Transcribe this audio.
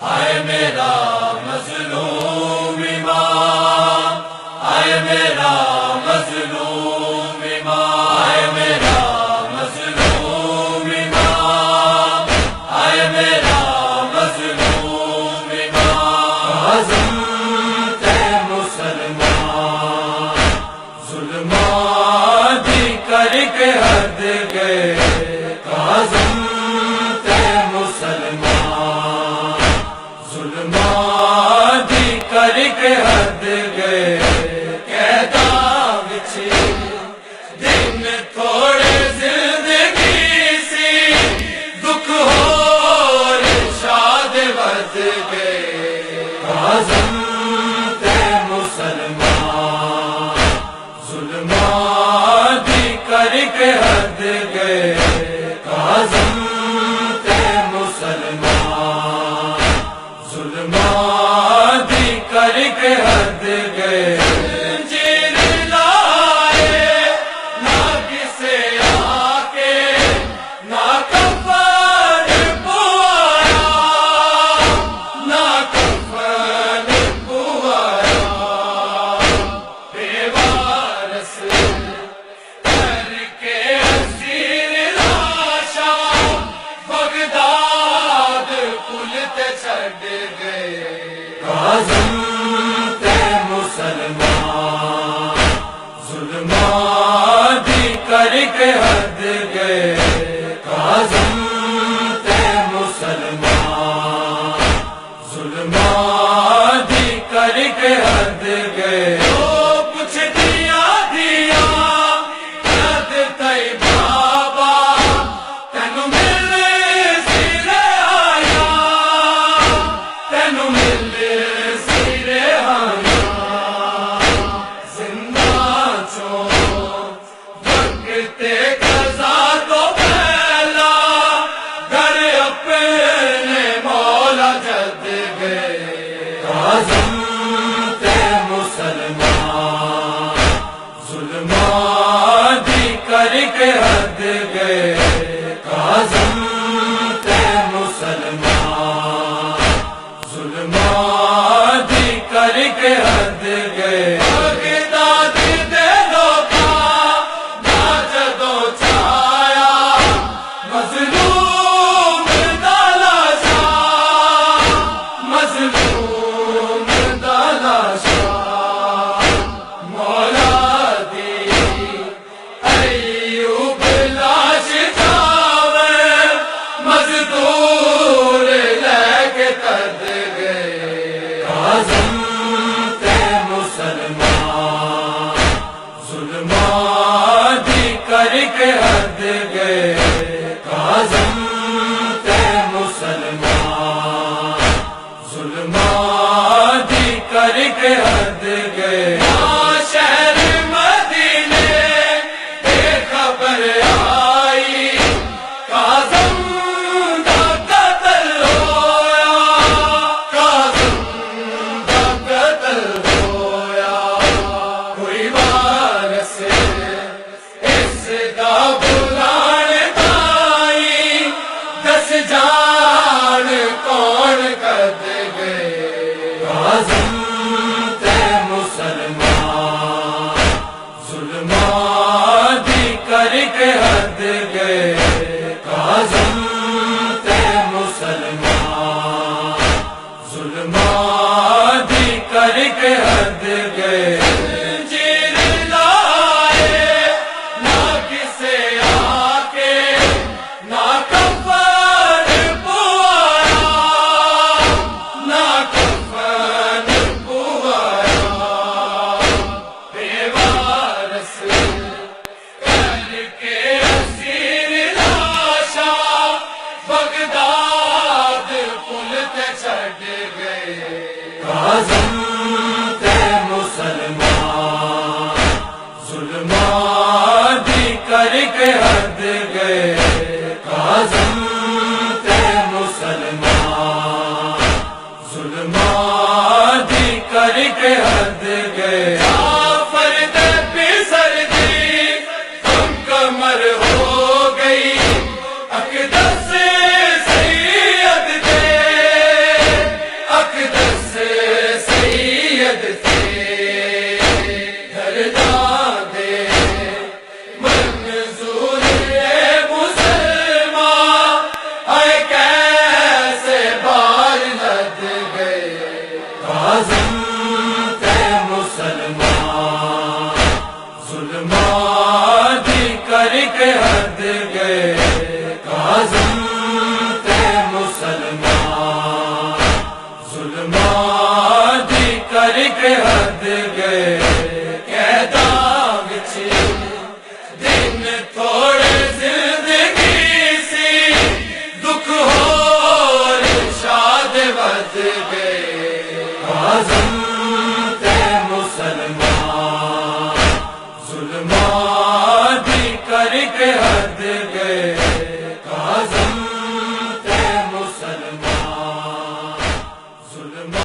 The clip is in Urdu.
آئے میرا مظلوم امام، آئے میرا مظلوم امام، آئے میرا مظلوم امام، آئے میرا مظلوم امام۔ عظمت مسلمان ظلمات کر کے حد گئے، عظمت مسلمان ظلمات کر کے حد گئے۔ کہتا بچھے دن تھوڑے زندگی سی، دکھ اور شاد بد گئے، عظمت مسلمان ظلمات کر کے حد گئے، عظمت مسلمان ظلمات کر کے حد گئے۔ جیر لائے نہ کسے آکے، نہ کفن پوایا، نہ کفن پوایا، بے وارث کر کے اسیر لاشا، بغداد پلتے چھڈ گئے، عظمت مسلمان ظلمات کر کے حد گئے، عظمت مسلمان ظلمات کر کے حد گئے۔ تو کچھ دیا دیا رد تئی بابا، تینو مل سیرے آیا، تینو مل سیرے آیا، زندہ چوں وقت قضا تو پہلا، گھر اپنے مولا جد گئے، عظمت مسلمان ظلمات کر کے حد گئے، عظمت مسلمان ظلمات کر کے حد گئے۔ بغداد دے لوکاں دا جدوں چھایا، مظلوم دا لاشا، مظلوم دا لاشا، مولا دی ایوب لاش جاوے، مزدور لے کے تد گئے، عظمت مسلمان ظلمات کر کے حد گئے، عظمت مسلمان ظلمات کر کے حد گئے۔ شہر مدینے بے خبر آئی، کاظم دا قتل ہویا، کاظم دا قتل ہویا، کوئی وارث اس دا بلان تائی، دس جان کون کد گئے، عظمت مسلمان ظلمات کر کے حد گئے، عظمت مسلمان ظلمات کر کے حد گئے۔ جیر لائے نہ کسے آکے، نہ کفن پوایا، نہ کفن پوایا، بے وارث کر کے اسیر لاشا، بغداد پلتے چھڈ گئے، عظمت کے حد